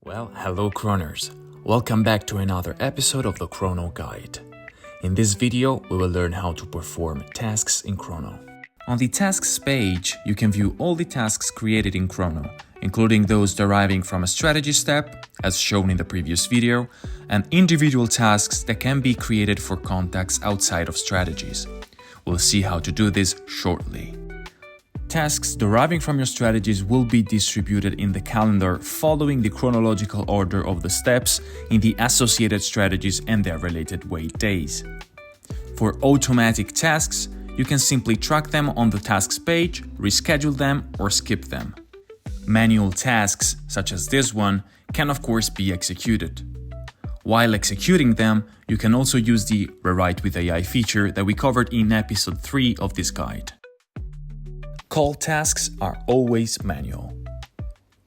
Well, hello Croners! Welcome back to another episode of the Crono Guide. In this video, we will learn how to perform tasks in Crono. On the Tasks page, you can view all the tasks created in Crono, including those deriving from a strategy step, as shown in the previous video, and individual tasks that can be created for contacts outside of strategies. We'll see how to do this shortly. Tasks deriving from your strategies will be distributed in the calendar following the chronological order of the steps in the associated strategies and their related wait days. For automatic tasks, you can simply track them on the tasks page, reschedule them, or skip them. Manual tasks, such as this one, can of course be executed. While executing them, you can also use the Rewrite with AI feature that we covered in episode 3 of this guide. Call tasks are always manual.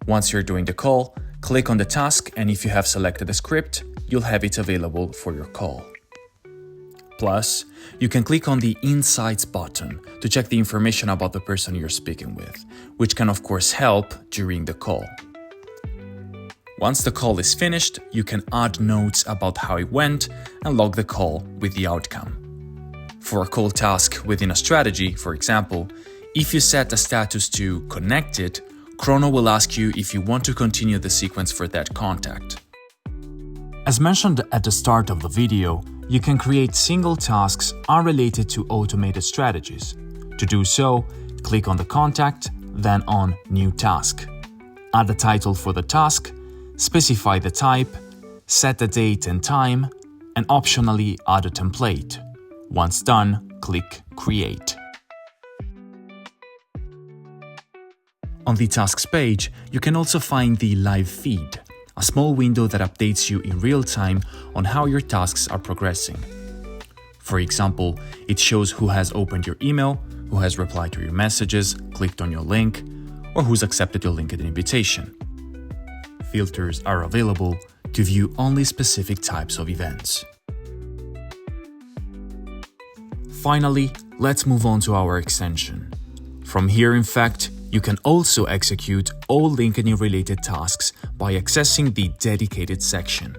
Once you're doing the call, click on the task, and if you have selected a script, you'll have it available for your call. Plus, you can click on the Insights button to check the information about the person you're speaking with, which can of course help during the call. Once the call is finished, you can add notes about how it went and log the call with the outcome. For a call task within a strategy, for example, if you set the status to Connected, Crono will ask you if you want to continue the sequence for that contact. As mentioned at the start of the video, you can create single tasks unrelated to automated strategies. To do so, click on the contact, then on New Task. Add a title for the task, specify the type, set the date and time, and optionally add a template. Once done, click Create. On the Tasks page, you can also find the Live Feed, a small window that updates you in real time on how your tasks are progressing. For example, it shows who has opened your email, who has replied to your messages, clicked on your link, or who's accepted your LinkedIn invitation. Filters are available to view only specific types of events. Finally, let's move on to our extension. From here, in fact, you can also execute all LinkedIn-related tasks by accessing the dedicated section.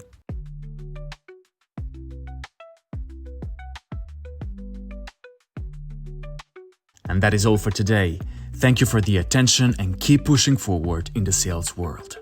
And that is all for today. Thank you for the attention and keep pushing forward in the sales world.